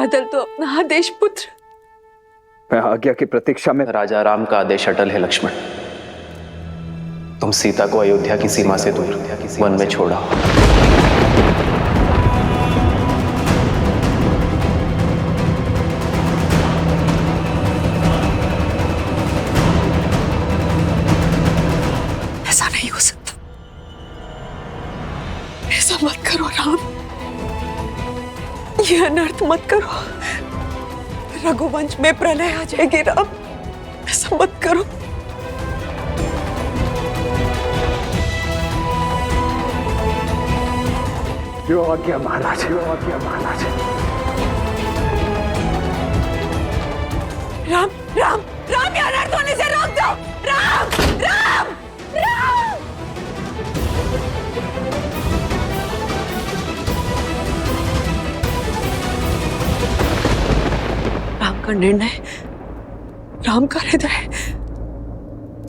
बदल दो अपना आदेश पुत्र। मैं आज्ञा की प्रतीक्षा में। राजा राम का आदेश अटल है लक्ष्मण। तुम सीता को अयोध्या की सीमा से दूर वन में छोड़ा। ऐसा नहीं हो सकता, ऐसा मत करो राम, ये अनर्थ मत करो। रघुवंश में प्रलय आ जाएगी राम, ऐसा मत करो। जो आज्ञा महाराज, जो आज्ञा महाराज। राम राम राम, ये अनर्थ होने से रोक दो। राम राम राम। राम का निर्णय, राम का हृदय,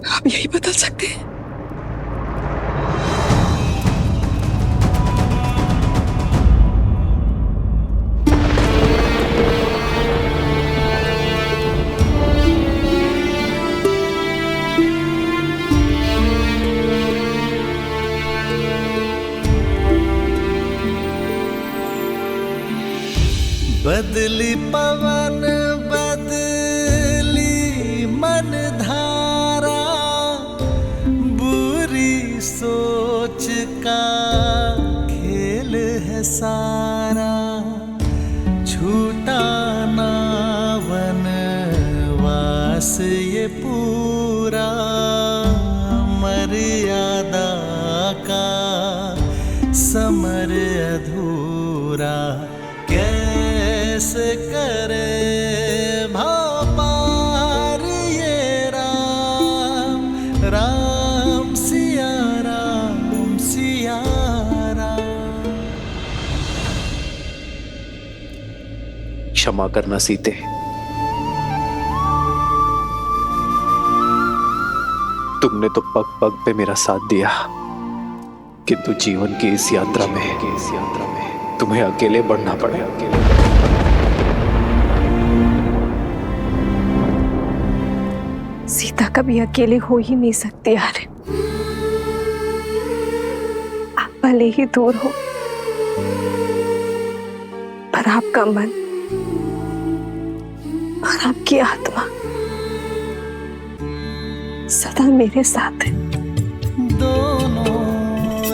आप यही बदल सकते हैं। बदली पवन बदली मन धारा, बुरी सोच का खेल है सारा। छूटा ना वनवास ये पूरा, मर्यादा का समर अधूरा। कैसे करे भाव पार ये राम, राम सिया राम सिया राम। क्षमा करना सीते, तुमने तो पग पग पे मेरा साथ दिया, किंतु जीवन की इस यात्रा में तुम्हें अकेले बढ़ना पड़े। सीता कभी अकेले हो ही नहीं सकती यार। आप भले ही दूर हो, पर आपका मन और आपकी आत्मा सदा मेरे साथ है। दोनों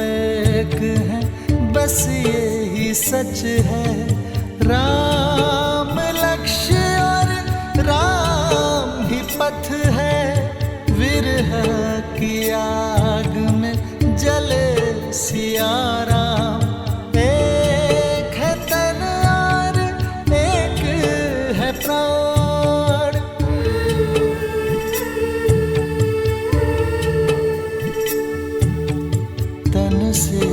एक हैं, बस यही सच है। राम लक्ष्य और राम ही पथ है। विरह की आग में जले सिया राम। एक है तन और एक है प्राण। तन से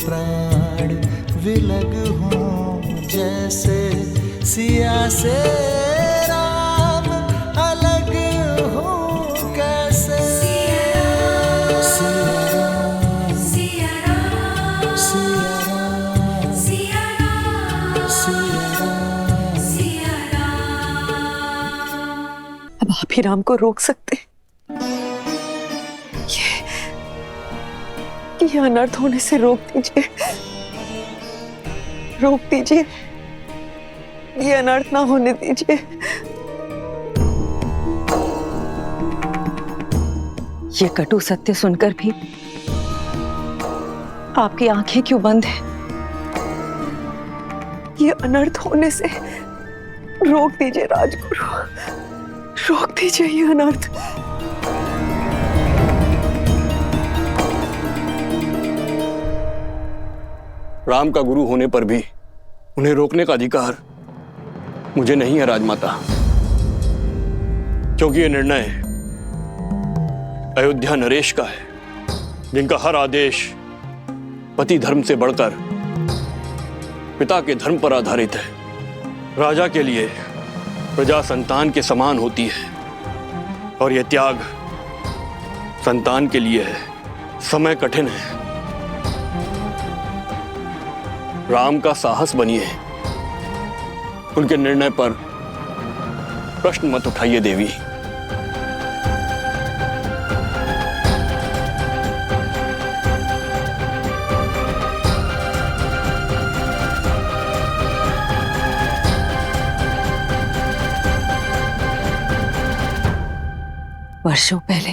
प्राण विलग हों जैसे, सिया से राम अलग हो कैसे। सिया राम सिया राम सिया राम सिया राम सिया राम सिया राम। अब आप ही राम को रोक सकते हैं। ये अनर्थ होने से रोक दीजिए, रोक दीजिए, ये अनर्थ ना होने दीजिए। ये कटु सत्य सुनकर भी आपकी आंखें क्यों बंद हैं? ये अनर्थ होने से रोक दीजिए राजगुरु, रोक दीजिए ये अनर्थ। राम का गुरु होने पर भी उन्हें रोकने का अधिकार मुझे नहीं है राजमाता, क्योंकि यह निर्णय अयोध्या नरेश का है, जिनका हर आदेश पति धर्म से बढ़कर पिता के धर्म पर आधारित है। राजा के लिए प्रजा संतान के समान होती है, और यह त्याग संतान के लिए है। समय कठिन है, राम का साहस बनिए, उनके निर्णय पर प्रश्न मत उठाइए देवी। वर्षों पहले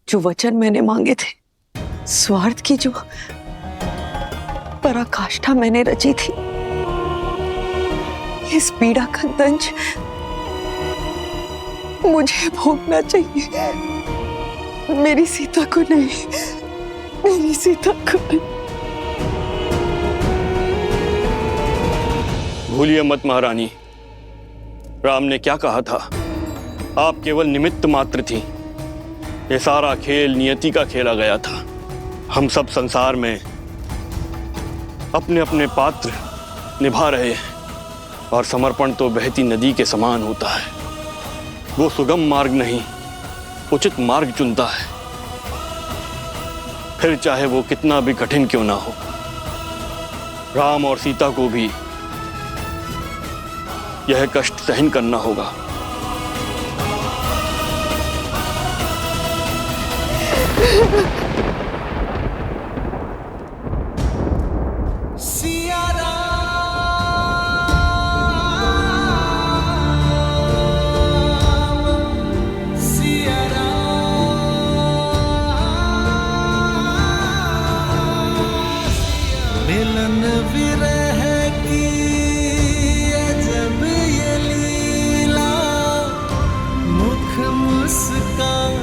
जो वचन मैंने मांगे थे, स्वार्थ की जो पराकाष्ठा मैंने रची थी, इस पीड़ा का दंश मुझे भोगना चाहिए, मेरी सीता को नहीं, मेरी सीता को नहीं। भूलिए मत महारानी, राम ने क्या कहा था? आप केवल निमित्त मात्र थी। ये सारा खेल नियति का खेला गया था। हम सब संसार में अपने अपने पात्र निभा रहे हैं, और समर्पण तो बहती नदी के समान होता है। वो सुगम मार्ग नहीं, उचित मार्ग चुनता है, फिर चाहे वो कितना भी कठिन क्यों ना हो। राम और सीता को भी यह कष्ट सहन करना होगा। मिलन विरह की अजब ये लीला, मुख मुस्कान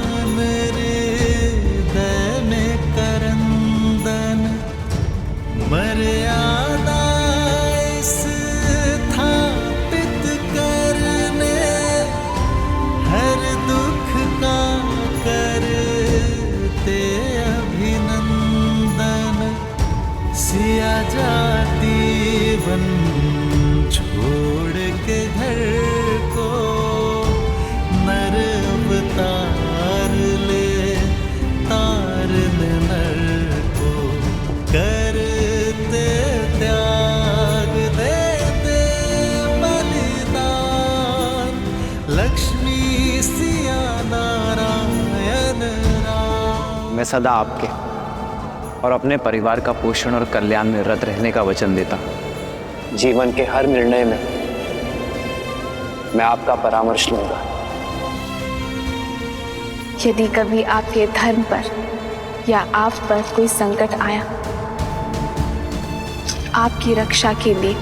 हृदय में करंदन, मर्यादा स्थापित करने, हर दुख का करते अभिनंदन। सिया जाती वन छोड़ के घर को, नर अवतार ले तार नर को, करते त्याग देते बलिदान, लक्ष्मी सिया नारायण राम। मैं सदा आपके और अपने परिवार का पोषण और कल्याण में रत रहने का वचन देता हूं। जीवन के हर निर्णय में मैं आपका परामर्श लूंगा। यदि कभी आपके धर्म पर या आप पर कोई संकट आया, आपकी रक्षा के लिए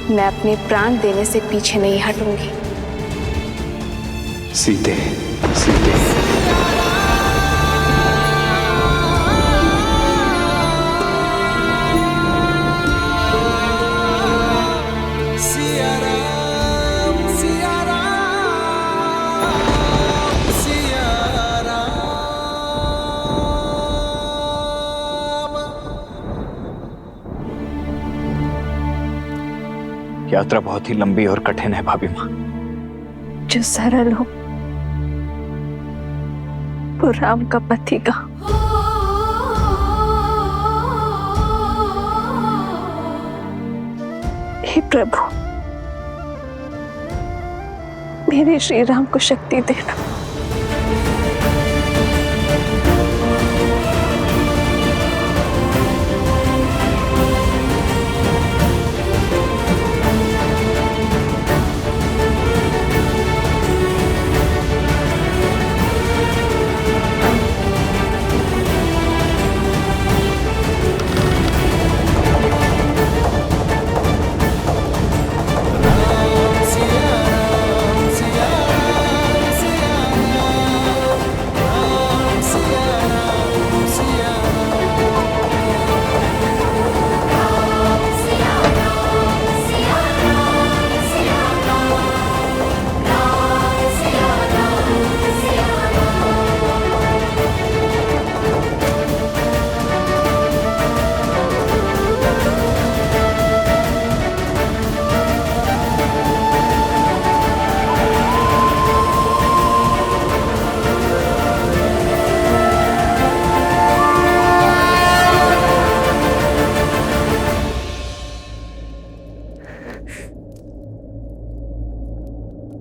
मैं अपने प्राण देने से पीछे नहीं हटूंगी। सीते, सीते। यात्रा बहुत ही लंबी और कठिन है भाभी माँ। जो सरल हो वो राम का पति का। हे प्रभु, मेरे श्री राम को शक्ति देना।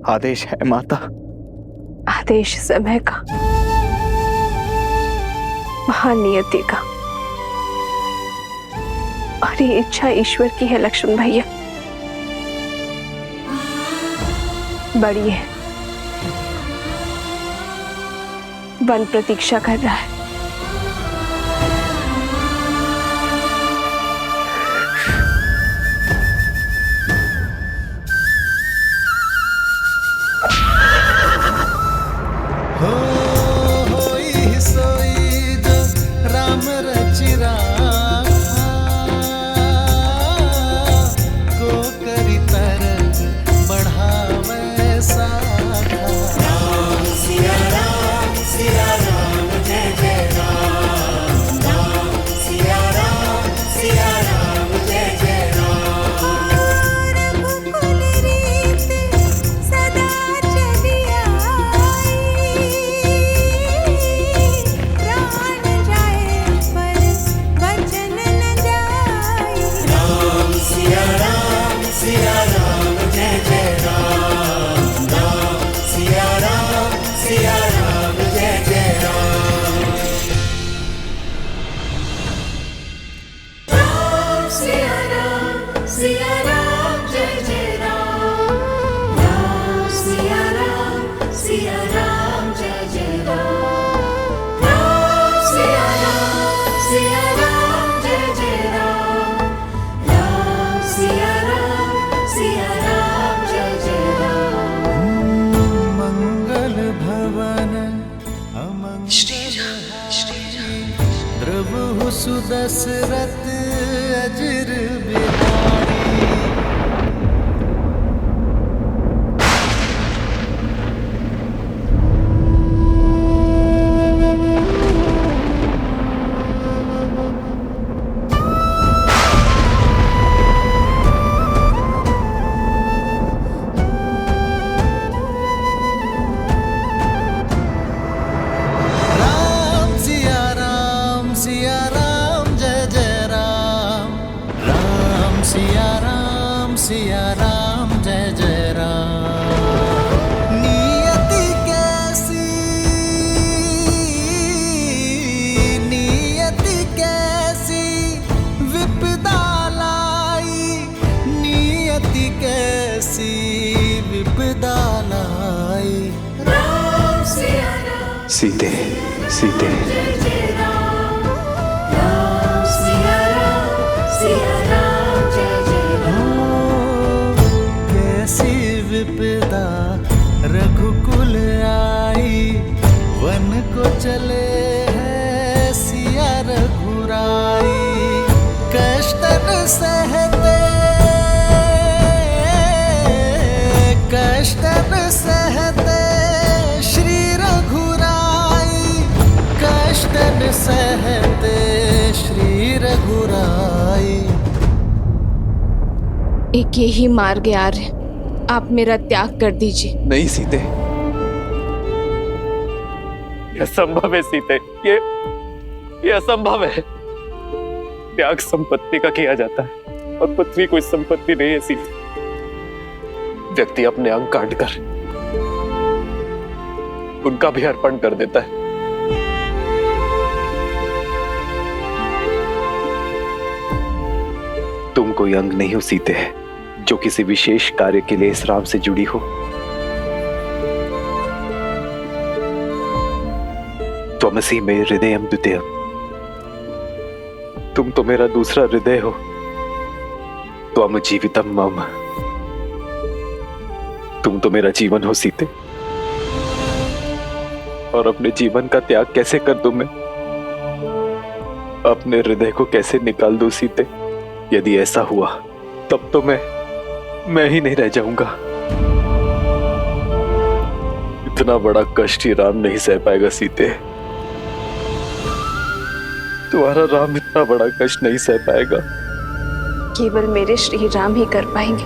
आदेश है माता। आदेश समय का, महानियति का, और ये इच्छा ईश्वर की है लक्ष्मण भैया। बड़ी है, वन प्रतीक्षा कर रहा है। होई सोई जो राम रचि राखा, को करी तरक बढ़ावे साखा। राम सिया राम जय जय राम। राम सिया राम जय जय राम। रघुकुल रीत सदा चली आई, प्राण जाए पर वचन न जाए। राम सिया राम जय जय राम। राम सिया राम जय जय राम। राम सिया राम जय जय राम। राम सिया राम जय जय राम। राम सिया राम जय जय राम। राम सिया राम जय जय राम। मंगल भवन अमंगल हारी, प्रभु सुदशरथ अजर बिहारी। राम सिया राम जय जय राम। राम सिया राम जय जय राम। नियति कैसी विपदा लाई, नियति कैसी विपदा लाई। राम सिया राम सीते सीते जय जय राम। राम सिया राम जय जय राम। कैसी विपदा रघुकुल आई, वन को चले हैं सिया रघुराई। कष्टन सहते श्री रघुराई। कष्टन सहते श्री रघुराई। एक यही मार्ग है आर्य, आप मेरा त्याग कर दीजिए। नहीं सीते, यह असंभव है सीते, ये असंभव है। त्याग संपत्ति का किया जाता है और पृथ्वी कोई संपत्ति नहीं है सीते। व्यक्ति अपने अंग काट कर उनका भी अर्पण कर देता है। तुम कोई अंग नहीं हो सीते, जो किसी विशेष कार्य के लिए इस राम से जुड़ी हो। त्वमसि मे हृदयम द्वितीयम्, तुम तो मेरा दूसरा हृदय हो। त्वम जीवितम मम, तुम तो मेरा जीवन हो सीते। और अपने जीवन का त्याग कैसे कर दूं मैं, अपने हृदय को कैसे निकाल दूं सीते। यदि ऐसा हुआ तब तो मैं ही नहीं रह जाऊंगा। इतना बड़ा कष्ट ही राम नहीं सह पाएगा सीते। तुम्हारा राम इतना बड़ा कष्ट नहीं सह पाएगा। केवल मेरे श्री राम ही कर पाएंगे।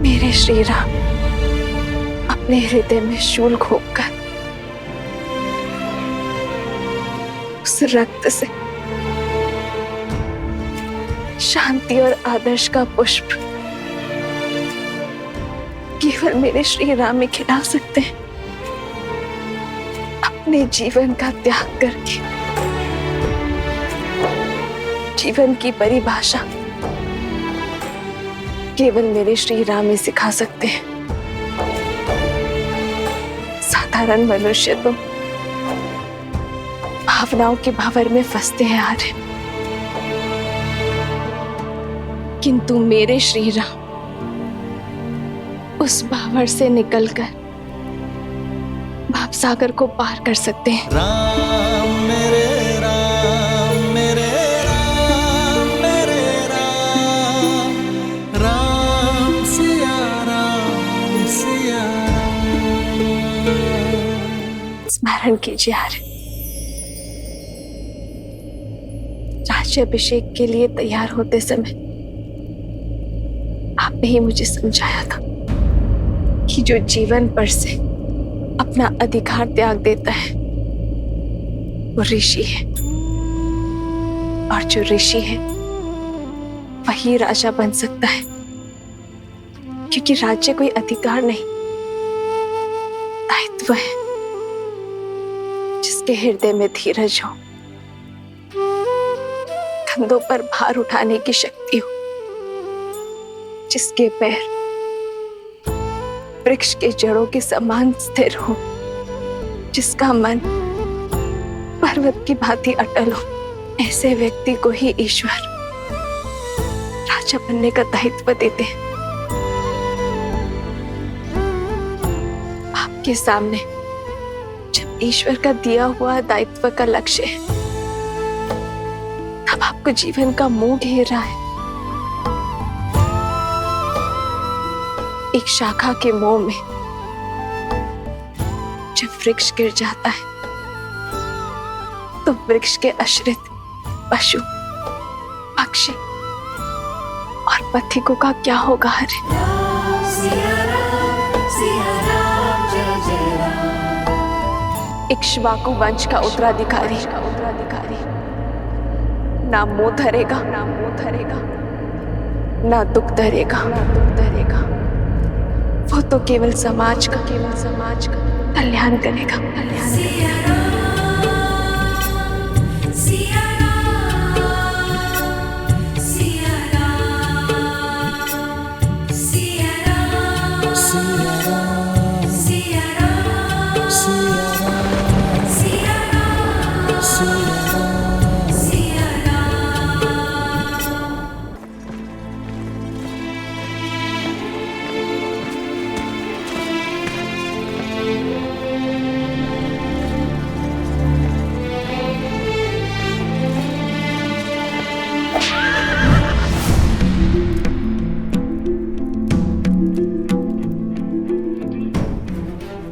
मेरे श्री राम अपने हृदय में शूल घोंपकर उस रक्त से शांति और आदर्श का पुष्प केवल मेरे श्री राम ही खिला सकते हैं, अपने जीवन का त्याग करके। जीवन की परिभाषा केवल मेरे श्री राम ही सिखा सकते हैं। साधारण मनुष्य तो भावनाओं के भंवर में फंसते हैं आर्य, किंतु मेरे श्री राम उस भंवर से निकलकर भावसागर को पार कर सकते हैं। राम मेरे राम मेरे राम मेरे राम, राम सिया राम सिया राम। स्मरण कीजिए आर्य, राज्याभिषेक के लिए तैयार होते समय आपने ही मुझे समझाया था कि जो जीवन पर से अपना अधिकार त्याग देता है वो ऋषि है, और जो ऋषि है वही राजा बन सकता है, क्योंकि राज्य कोई अधिकार नहीं, दायित्व है। जिसके हृदय में धीरज हो, कंधों पर भार उठाने की शक्ति हो, जिसके पैर वृक्ष के जड़ों के समान स्थिर हो, जिसका मन पर्वत की भांति अटल हो, ऐसे व्यक्ति को ही ईश्वर राजा बनने का दायित्व देते हैं। आपके सामने जब ईश्वर का दिया हुआ दायित्व का लक्ष्य है, तब आपको जीवन का मोह घेर रहा है। एक शाखा के मोह में जब वृक्ष गिर जाता है तो वृक्ष के आश्रित पशु, पक्षी और पथिकों का क्या होगा? हरे इक्ष्वाकु वंश का उत्तराधिकारी ना मोह धरेगा, ना दुख धरेगा। वो तो केवल समाज का कल्याण करेगा।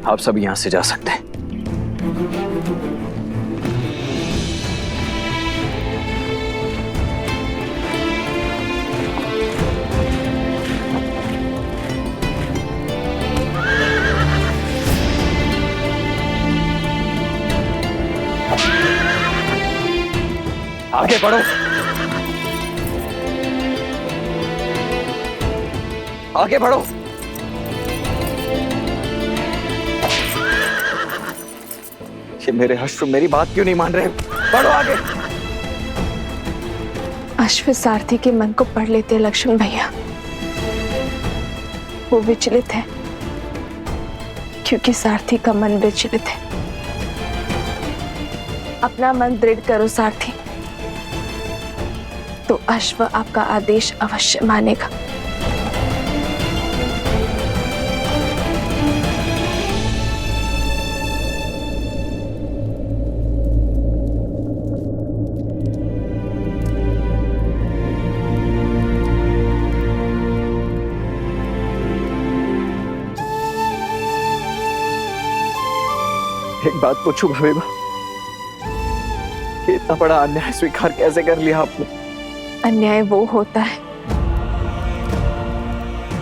आप सब यहां से जा सकते हैं। आगे बढ़ो, आगे बढ़ो। ये मेरे अश्व मेरी बात क्यों नहीं मान रहे? बढ़ो आगे। अश्व सारथी के मन को पढ़ लेते लक्ष्मण भैया। वो विचलित है क्योंकि सारथी का मन विचलित है। अपना मन दृढ़ करो सारथी, तो अश्व आपका आदेश अवश्य मानेगा। एक बात पूछूं भवेबा, कि इतना बड़ा अन्याय स्वीकार कैसे कर लिया आपने? अन्याय वो होता है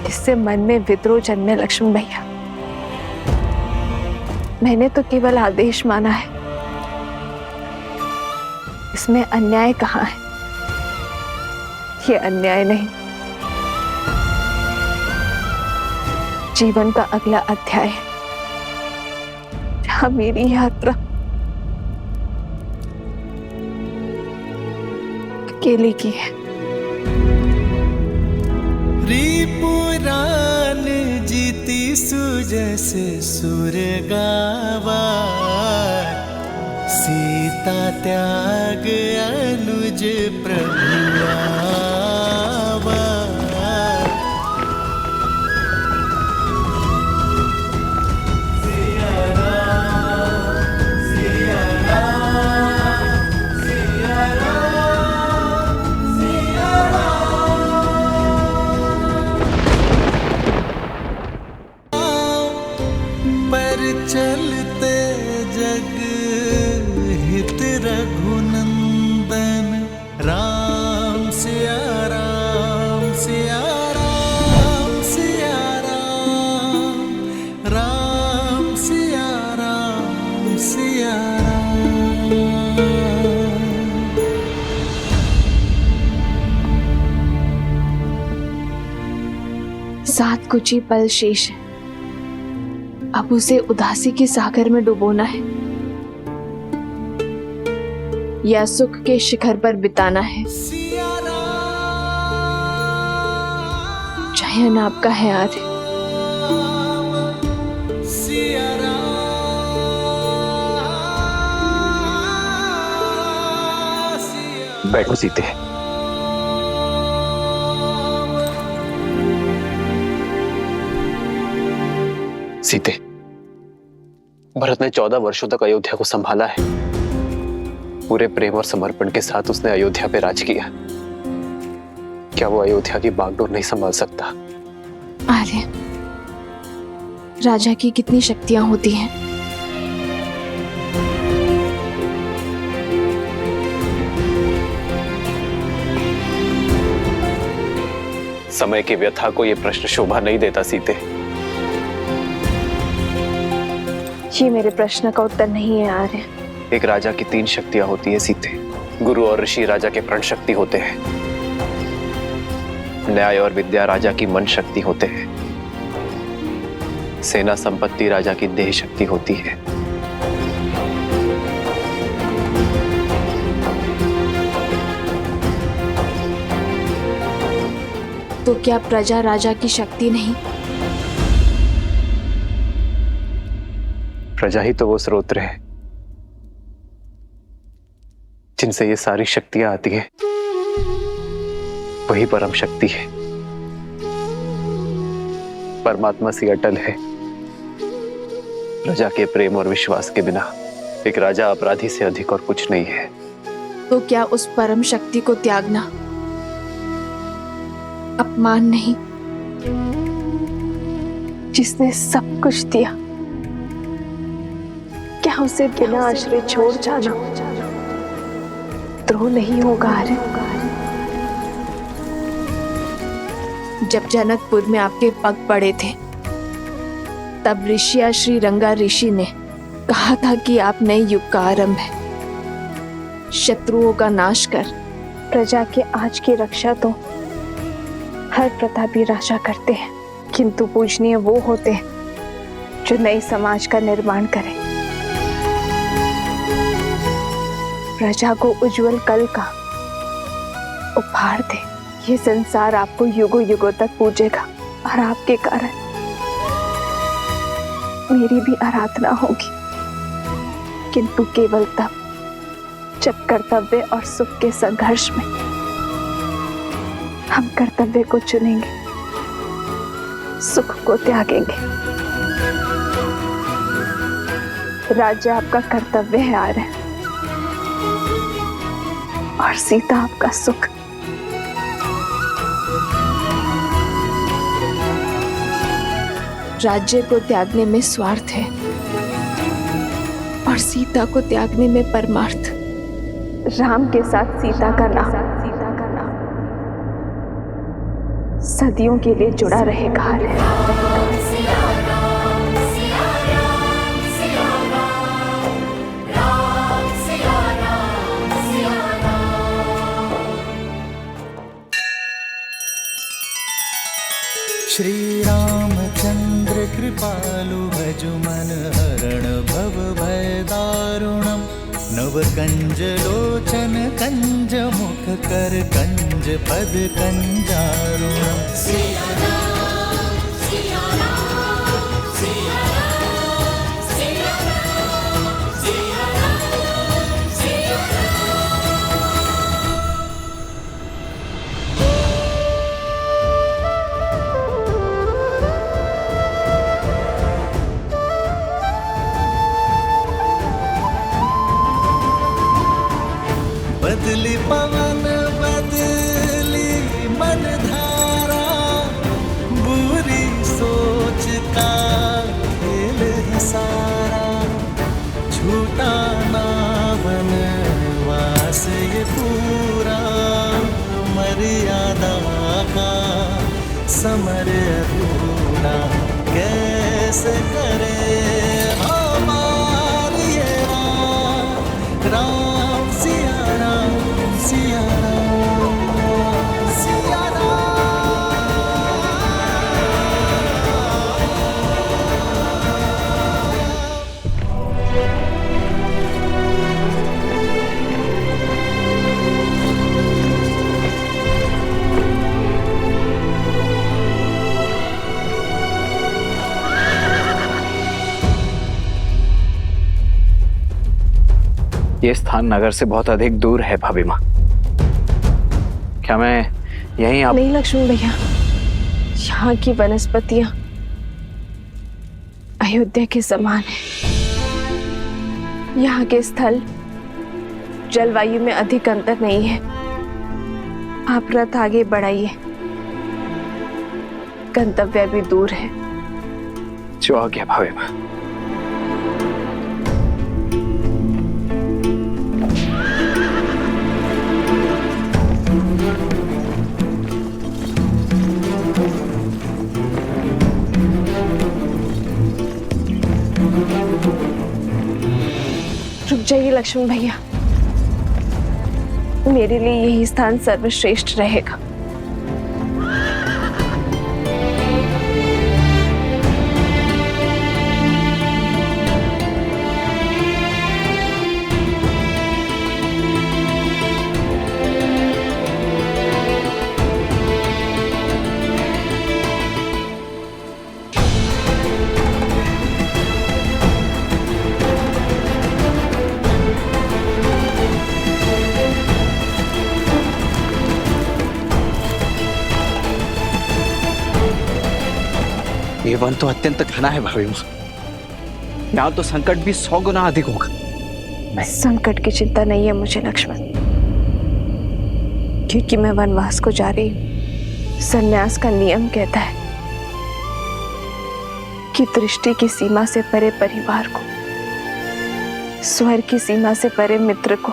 जिससे मन में विद्रोह जन्मे लक्ष्मण भैया। मैंने तो केवल आदेश माना है, इसमें अन्याय कहाँ है? ये अन्याय नहीं, जीवन का अगला अध्याय जहां मेरी यात्रा अकेले की है। रिपुरान जीती सुजस सुर गावा, सीता त्याग अनुज प्रभु आवा। पर चलते जग हित रघुनंदन, राम सिया राम सिया राम सिया राम, राम सिया राम सिया राम। सात कुछ ही पल शेष है, अब उसे उदासी के सागर में डुबोना है या सुख के शिखर पर बिताना है। चयन आपका है आर्य। बैठो सीते। सीते, भरत ने 14 वर्षों तक अयोध्या को संभाला है। पूरे प्रेम और समर्पण के साथ उसने अयोध्या पे राज किया। क्या वो अयोध्या की बागडोर नहीं संभाल सकता? आर्य, राजा की कितनी शक्तियां होती हैं। समय की व्यथा को यह प्रश्न शोभा नहीं देता सीते। ये मेरे प्रश्न का उत्तर नहीं है आर्य। एक राजा की 3 शक्तियां होती है सीते। गुरु और ऋषि राजा के प्रण शक्ति होते हैं, न्याय और विद्या राजा की मन शक्ति होते हैं, सेना संपत्ति राजा की देह शक्ति होती है। तो क्या प्रजा राजा की शक्ति नहीं? प्रजा ही तो वो स्रोत है जिनसे ये सारी शक्तियां आती हैं। वही परम शक्ति है, परमात्मा सी अटल है। प्रजा के प्रेम और विश्वास के बिना एक राजा अपराधी से अधिक और कुछ नहीं है। तो क्या उस परम शक्ति को त्यागना अपमान नहीं, जिसने सब कुछ दिया? क्या उसे बिना आश्रय छोड़ जाना द्रोह नहीं होगा आर्य? जब जनकपुर में आपके पग पड़े थे, तब ऋषिया श्री रंगा ऋषि ने कहा था कि आप नए युग का आरंभ है। शत्रुओं का नाश कर प्रजा के आज की रक्षा तो हर प्रतापी राजा करते हैं, किंतु पूजनीय वो होते हैं जो नए समाज का निर्माण करें, प्रजा को उज्जवल कल का उपहार दे। ये संसार आपको युगों युगों तक पूजेगा और आपके कारण मेरी भी आराधना होगी, किंतु केवल तब जब कर्तव्य और सुख के संघर्ष में हम कर्तव्य को चुनेंगे, सुख को त्यागेंगे। राज्य आपका कर्तव्य है आर्य, और सीता आपका सुख। राज्य को त्यागने में स्वार्थ है और सीता को त्यागने में परमार्थ। राम के साथ सीता का नाम सदियों के लिए जुड़ा रहेगा। श्री राम चंद्र कृपालु भजु मन हरण भव भय दारुणम नव कंज लोचन कंज मुख कर कंज पद कंजारुणम बदली पवन बदली मन धारा बुरी सोच का खेल है सारा झूठा ना बनवास ये पूरा मर्यादा का समर अधूरा कैसे करे हमारी ये राम सिया राम सिया राम सिया राम। ये स्थान नगर से बहुत अधिक दूर है भाभी माँ। क्या मैं यहीं आप नहीं लक्ष्मण भैया, यहाँ की वनस्पतियां अयोध्या के समान है। यहाँ के स्थल जलवायु में अधिक अंतर नहीं है। आप रथ आगे बढ़ाइए, गंतव्य भी दूर है। जो आ गया भाभी माँ। रुक जाइए लक्ष्मण भैया, मेरे लिए यही स्थान सर्वश्रेष्ठ रहेगा। ये वन तो अत्यंत घना है भाभी माँ। यहाँ तो संकट भी 100 गुना अधिक होगा। संकट की चिंता नहीं है मुझे लक्ष्मण, क्योंकि मैं वनवास को जा रही हूँ। संन्यास का नियम कहता है कि दृष्टि की सीमा से परे परिवार को, स्वर की सीमा से परे मित्र को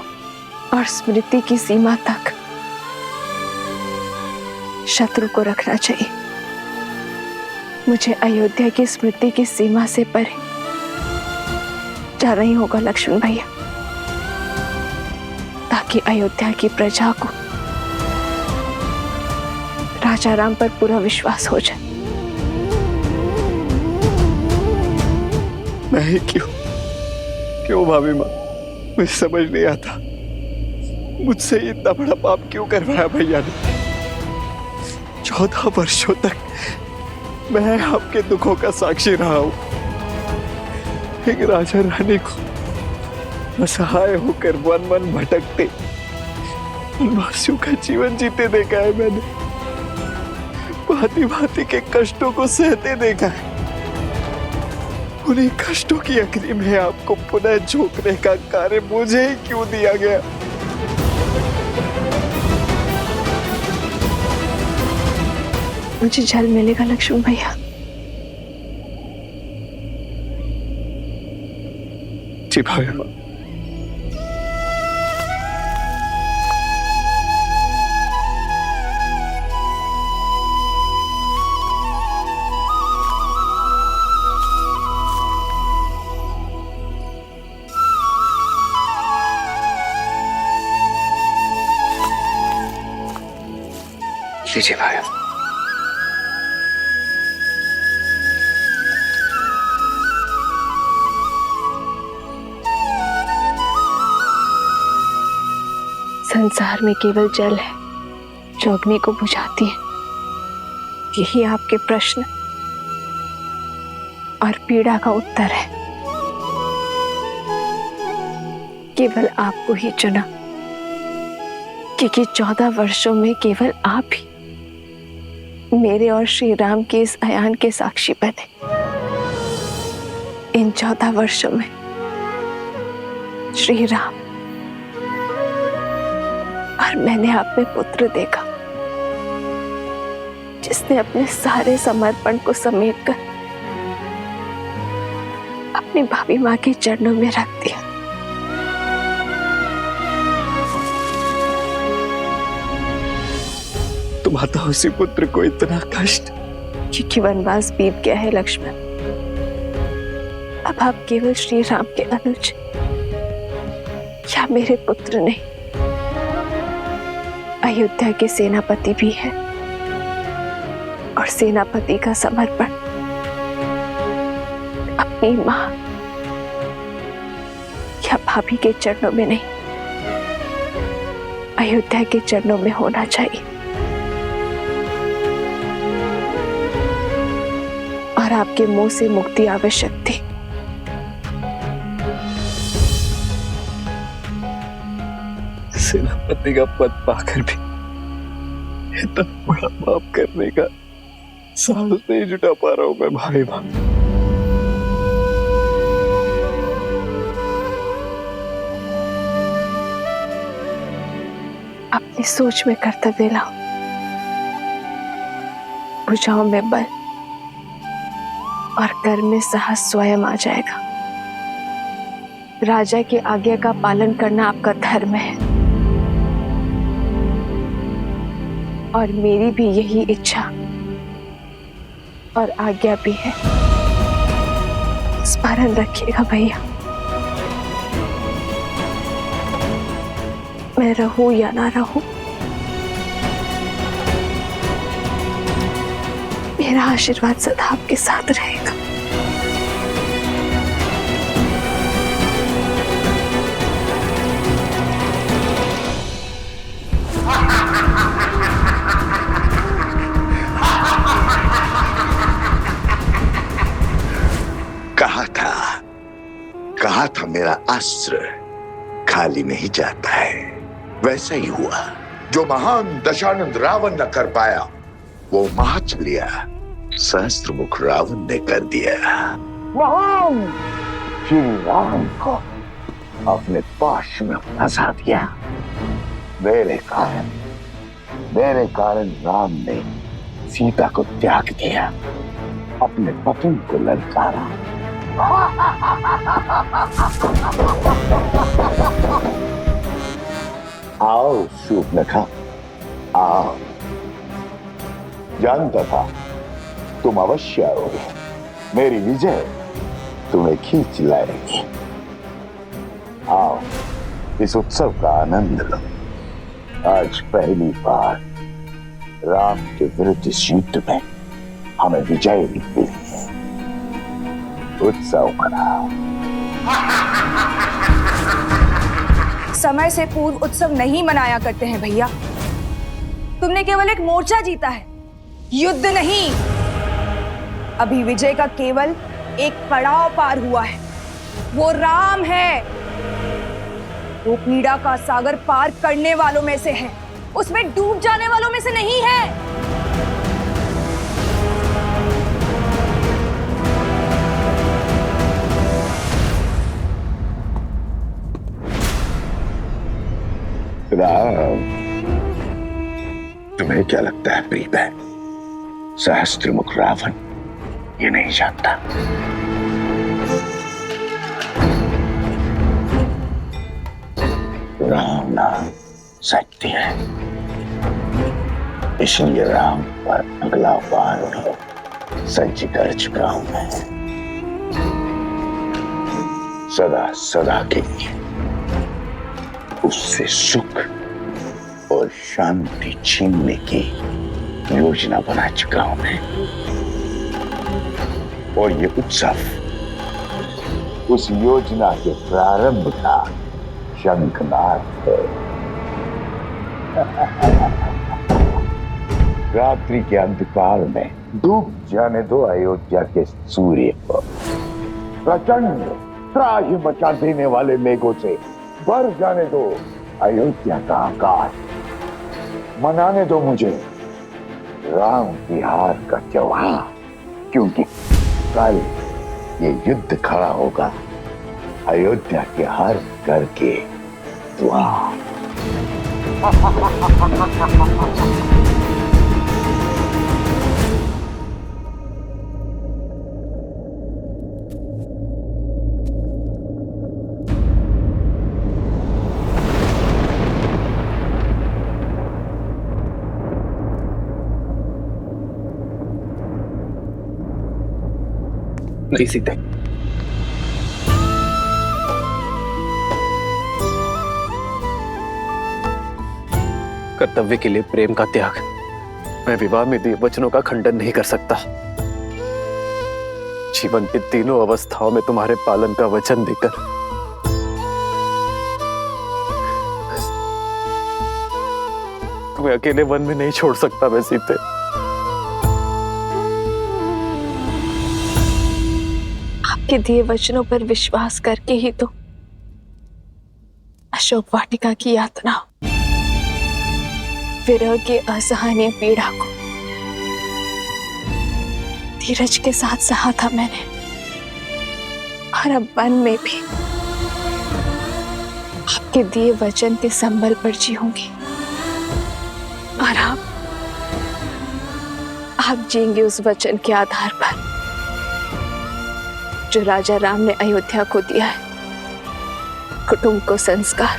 और स्मृति की सीमा तक शत्रु को रखना चाहिए। मुझे अयोध्या की स्मृति की सीमा से परे जाना ही होगा लक्ष्मण भैया, ताकि अयोध्या की प्रजा को राजा राम पर पूरा विश्वास हो जाए। नहीं, क्यों भाभी माँ, मुझे समझ नहीं आता मुझसे इतना बड़ा पाप क्यों करवाया भैया ने। 14 वर्षों तक मैं आपके दुखों का साक्षी रहा हूं। एक राजा रानी को असहाय होकर वन वन भटकते वनवासियों का जीवन जीते देखा है मैंने। भांति भांति के कष्टों को सहते देखा है। उन्हीं कष्टों की अग्नि में आपको पुनः झोंकने का कार्य मुझे ही क्यों दिया गया। मुझे जल मिलेगा लक्ष्मण भैया। जी भाभी माँ। लीजिए भाई। संसार में केवल जल है जो अग्नि को बुझाती है। यही आपके प्रश्न और पीड़ा का उत्तर है। केवल आपको ही चुना, क्योंकि 14 वर्षों में केवल आप ही मेरे और श्री राम के इस अयान के साक्षी बने। इन 14 वर्षों में श्री राम और मैंने आप में पुत्र देखा, जिसने अपने सारे समर्पण को समेटकर अपनी भाभी मां के चरणों में रख दिया। तुम्हारा उसी पुत्र को इतना कष्ट, क्योंकि वनवास बीत गया है लक्ष्मण। अब आप केवल श्री राम के अनुज या मेरे पुत्र नहीं, अयोध्या के सेनापति भी हैं। और सेनापति का समर्पण अपनी मां या भाभी के चरणों में नहीं, अयोध्या के चरणों में होना चाहिए। और आपके मुंह से मुक्ति आवश्यक थी। सेनापति का पद पाकर भी इतना बड़ा पाप करने का साहस नहीं जुटा पा रहा हूं मैं भाई मां। अपनी सोच में कर्तव्य लाओ, भुजाओं में बल और कर्म में साहस स्वयं आ जाएगा। राजा की आज्ञा का पालन करना आपका धर्म है, और मेरी भी यही इच्छा और आज्ञा भी है। स्मरण रखिएगा भैया, मैं रहूं या ना रहूं, मेरा आशीर्वाद सदा आपके साथ रहेगा। कहा था मेरा अस्त्र खाली नहीं जाता है। वैसा ही हुआ, जो महान दशानंद रावण न कर पाया वो महाचलिया सहस्त्रमुख रावण ने कर दिया। महान श्री राम को अपने पाश में फंसा दिया। मेरे कारण राम ने सीता को त्याग दिया, अपने पत्नी को ललकारा। आओ शूर्पणखा, आओ। जानता था तुम अवश्य आओगे। मेरी विजय तुम्हें खींच लाएगी। आओ, इस उत्सव का आनंद लो। आज पहली बार राम के विरुद्ध इस युद्ध में हमें विजय मिली है। उत्सव मनाओ। समय से पूर्व उत्सव नहीं मनाया करते हैं भैया। तुमने केवल एक मोर्चा जीता है, युद्ध नहीं। अभी विजय का केवल एक पड़ाव पार हुआ है, वो राम है। वो पीड़ा का सागर पार करने वालों में से है, उसमें डूब जाने वालों में से नहीं है। राम, तुम्हें क्या लगता है प्रिय बहन, सहस्त्रमुख रावण ये नहीं जानता। राम नाम सत्य है, इसलिए राम पर अगला वार सज्ज कर चुका हूं मैं। सदा सदा के लिए उससे सुख और शांति छीनने की योजना बना चुका हूं मैं। और ये उत्सव उस योजना के प्रारंभ का शंखनाद है। रात्रि के अंधकार में डूब जाने दो अयोध्या के सूर्य को। प्रचंड त्राहि मचा देने वाले मेघों से भर जाने दो अयोध्या का आकाश। मनाने दो मुझे राम तिहार का त्योहार, क्योंकि कल ये युद्ध खड़ा होगा अयोध्या के हर घर के द्वार। नहीं सीते, कर्तव्य के लिए प्रेम का त्याग मैं विवाह में दिए वचनों का खंडन नहीं कर सकता। जीवन की तीनों अवस्थाओं में तुम्हारे पालन का वचन देकर तुम्हें अकेले वन में नहीं छोड़ सकता मैं सीते। आपके दिए वचनों पर विश्वास करके ही तो अशोक वाटिका की यातना, विरह की असहनीय पीड़ा को धीरज के साथ सहा था मैंने, और अब वन में भी आपके दिए वचन के संबल पर जीऊंगी, और आप जिएंगे उस वचन के आधार पर जो राजा राम ने अयोध्या को दिया है, कुटुंब को संस्कार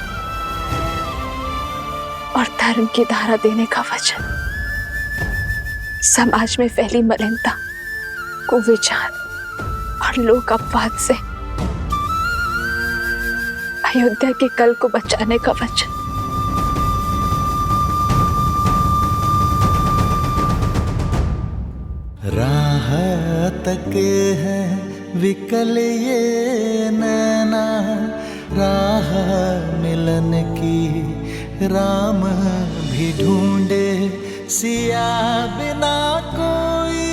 और धर्म की धारा देने का वचन। समाज में फैली मलिनता, कुविचार और लोक अपवाद से अयोध्या के कल को बचाने का वचन। राह तके हैं विकल ये नैना, राह मिलन की राम भी ढूंढे, सिया बिना कोई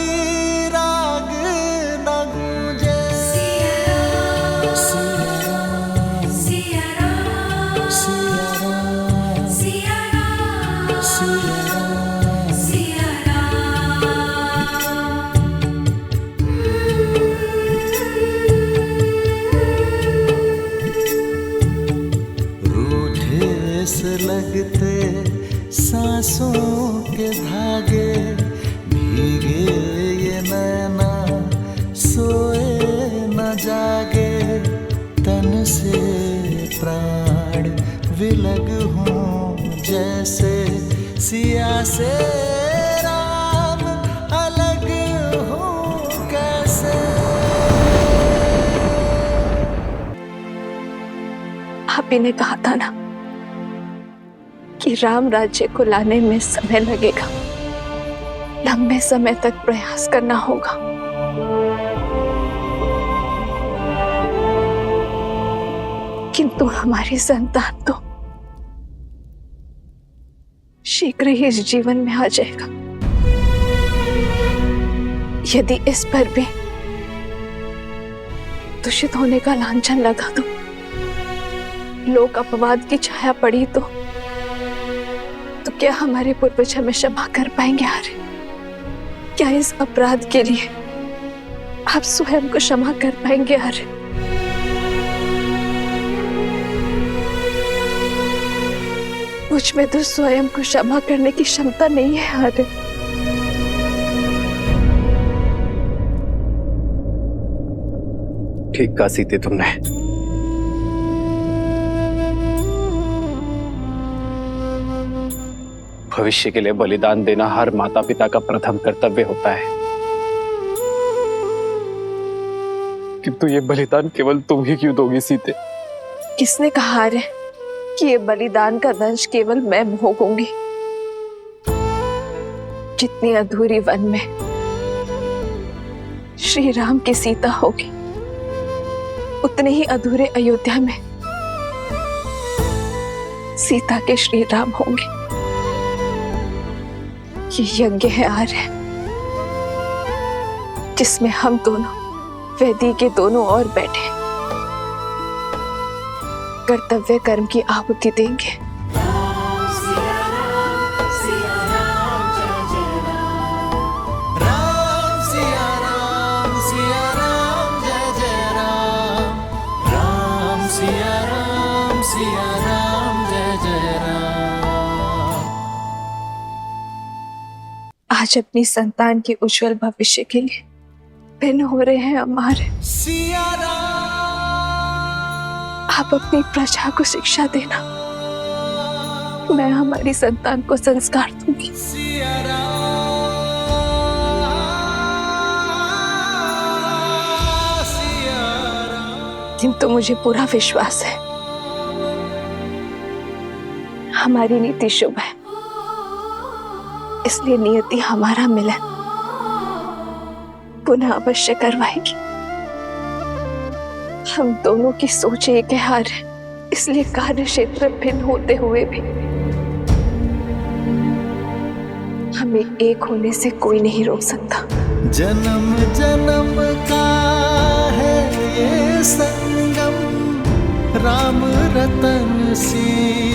राग न गूंजे। सिया राम, सिया राम, सिया राम, सिया राम, सिया राम, सिया लगते सांसों के धागे, भीगे ये नैना सोए न जागे, तन से प्राण विलग हों जैसे, सिया से राम अलग हो कैसे। आप ही ने कहा था ना कि राम राज्य को लाने में समय लगेगा, लंबे समय तक प्रयास करना होगा। किंतु हमारी संतान तो शीघ्र ही इस जीवन में आ जाएगा। यदि इस पर भी दूषित होने का लांछन लगा तो, लोक अपवाद की छाया पड़ी तो क्या हमारे पूर्वज हमें क्षमा कर पाएंगे? आर्य, क्या इस अपराध के लिए आप स्वयं को क्षमा कर पाएंगे? आर्य, मुझ में तो स्वयं को क्षमा करने की क्षमता नहीं है। आर्य, ठीक कहा सीते तुमने। भविष्य के लिए बलिदान देना हर माता पिता का प्रथम कर्तव्य होता है, किंतु ये बलिदान केवल तुम ही क्यों दोगी सीते? किसने कहा रे कि ये बलिदान का दंश केवल मैं भोगूंगी? जितनी अधूरी वन में श्री राम की सीता होगी, उतने ही अधूरे अयोध्या में सीता के श्री राम होंगे। ये यज्ञ है आर्य, जिसमें हम दोनों वेदी के दोनों ओर बैठे कर्तव्य कर्म की आहुति देंगे। आज अपनी संतान के उज्जवल भविष्य के लिए भिन्न हो रहे हैं हमारे। आप अपनी प्रजा को शिक्षा देना, मैं हमारी संतान को संस्कार दूंगी। किंतु मुझे पूरा विश्वास है हमारी नीति शुभ है, इसलिए नियति हमारा मिलन पुनः अवश्य करवाएगी। हम दोनों की सोच एक है, इसलिए कार्य क्षेत्र भिन्न होते हुए भी हमें एक होने से कोई नहीं रोक सकता। जन्म जन्म का है ये संगम, राम रतन सी